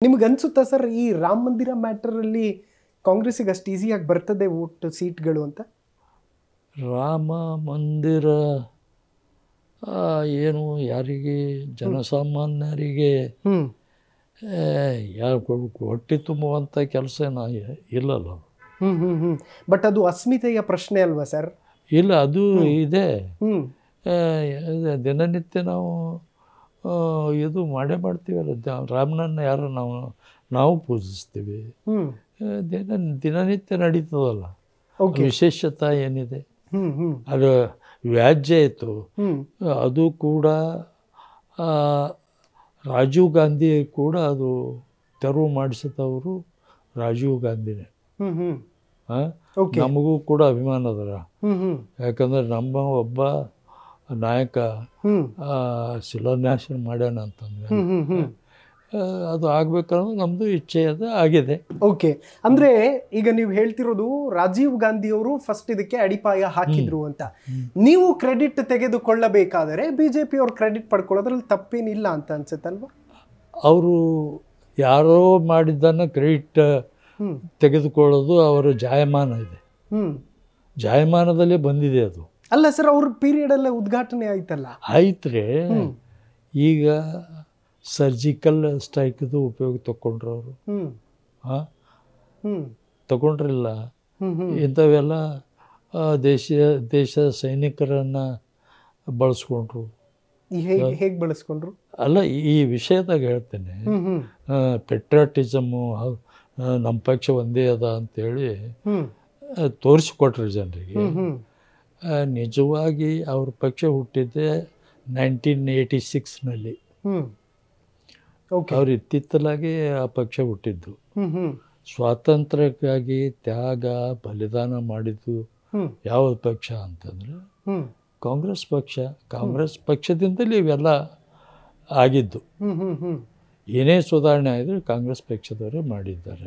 ನಿಮಗೆ ಅನ್ಸುತ್ತಾ ಸರ್ ಈ ರಾಮ ಮಂದಿರ ಮ್ಯಾಟರ್ ಅಲ್ಲಿ ಕಾಂಗ್ರೆಸ್ಸಿಗೆ ಅಷ್ಟು ಈಸಿಯಾಗಿ ಬರ್ತದೆ ವೋಟ್ ಸೀಟ್ಗಳು ಅಂತ? ರಾಮ ಮಂದಿರ ಏನು ಯಾರಿಗೆ ಜನಸಾಮಾನ್ಯರಿಗೆ ಹೊಟ್ಟೆ ತುಂಬುವಂಥ ಕೆಲಸ ಇಲ್ಲಲ್ಲ. ಬಟ್ ಅದು ಅಸ್ಮಿತೆಯ ಪ್ರಶ್ನೆ ಅಲ್ವಾ ಸರ್? ಇಲ್ಲ, ಅದು ಇದೆ. ದಿನನಿತ್ಯ ನಾವು ಇದು ಮಾಡ್ತೀವಲ್ಲ, ರಾಮನನ್ನು ಯಾರು ನಾವು ಪೂಜಿಸ್ತೀವಿ, ದಿನನಿತ್ಯ ನಡೀತದಲ್ಲ. ವಿಶೇಷತೆ ಏನಿದೆ? ಅದು ವ್ಯಾಜ್ಯ ಇತ್ತು, ಅದು ಕೂಡ ರಾಜೀವ್ ಗಾಂಧಿ ಕೂಡ ಅದು ತೆರವು ಮಾಡಿಸಿದವರು ರಾಜೀವ್ ಗಾಂಧಿನೇ. ನಮಗೂ ಕೂಡ ಅಭಿಮಾನ ಅದರ, ಯಾಕಂದ್ರೆ ನಮ್ಮ ಒಬ್ಬ ನಾಯಕ ಶಿಲಾನ್ಯಾಸ ಮಾಡ್ಯಾನ ಅಂತಂದ್ರೆ ಅದು ಆಗ್ಬೇಕನ್ನೋದು ನಮ್ದು ಇಚ್ಛೆ ಆಗಿದೆ. ಓಕೆ, ಅಂದ್ರೆ ಈಗ ನೀವು ಹೇಳ್ತಿರೋದು ರಾಜೀವ್ ಗಾಂಧಿ ಅವರು ಫಸ್ಟ್ ಇದಕ್ಕೆ ಅಡಿಪಾಯ ಹಾಕಿದ್ರು ಅಂತ. ನೀವು ಕ್ರೆಡಿಟ್ ತೆಗೆದುಕೊಳ್ಳಬೇಕಾದರೆ ಬಿಜೆಪಿ ಅವ್ರ ಕ್ರೆಡಿಟ್ ಪಡ್ಕೊಳ್ಳೋದ್ರಲ್ಲಿ ತಪ್ಪೇನಿಲ್ಲ ಅಂತ ಅನ್ಸುತ್ತಲ್ವಾ? ಅವರು ಯಾರೋ ಮಾಡಿದ್ದನ್ನ ಕ್ರೆಡಿಟ್ ತೆಗೆದುಕೊಳ್ಳೋದು ಅವರ ಜಾಯಮಾನ ಇದೆ, ಜಾಯಮಾನದಲ್ಲೇ ಬಂದಿದೆ ಅದು. ಅಲ್ಲ ಸರ್, ಅವ್ರ ಪೀರಿಯಡ್ ಅಲ್ಲೇ ಉದ್ಘಾಟನೆ ಆಯ್ತಲ್ಲ. ಆಯ್ತ್ರೆ, ಈಗ ಸರ್ಜಿಕಲ್ ಸ್ಟ್ರೈಕ್ದು ಉಪಯೋಗ ತಗೊಂಡ್ರು ಅವರು. ತಗೊಂಡ್ರಿಲ್ಲ. ಇಂಥವೆಲ್ಲ ದೇಶ ಸೈನಿಕರನ್ನು ಬಳಸ್ಕೊಂಡ್ರು. ಹೇಗೆ ಬಳಸ್ಕೊಂಡ್ರು? ಅಲ್ಲ, ಈ ವಿಷಯದಾಗ ಹೇಳ್ತೇನೆ. ಪೆಟ್ರಿಯಾಟಿಸಮು ನಮ್ಮ ಪಕ್ಷ ಒಂದೇ ಅದ ಅಂತೇಳಿ ತೋರಿಸ್ಕೊಟ್ರಿ ಜನರಿಗೆ. ನಿಜವಾಗಿ ಅವ್ರ ಪಕ್ಷ ಹುಟ್ಟಿದ್ದೆ 1986ನಲ್ಲಿ. ಅವ್ರು ಇತ್ತಿತ್ತಲಾಗಿ ಆ ಪಕ್ಷ ಹುಟ್ಟಿದ್ದು. ಸ್ವಾತಂತ್ರ್ಯಕ್ಕಾಗಿ ತ್ಯಾಗ ಬಲಿದಾನ ಮಾಡಿದ್ದು ಯಾವ ಪಕ್ಷ ಅಂತಂದ್ರೆ ಕಾಂಗ್ರೆಸ್ ಪಕ್ಷ. ಕಾಂಗ್ರೆಸ್ ಪಕ್ಷದಿಂದಲೇ ಇವೆಲ್ಲ ಆಗಿದ್ದು. ಏನೇ ಸುಧಾರಣೆ ಆಗಿದ್ರೆ ಕಾಂಗ್ರೆಸ್ ಪಕ್ಷದವರೇ ಮಾಡಿದ್ದಾರೆ.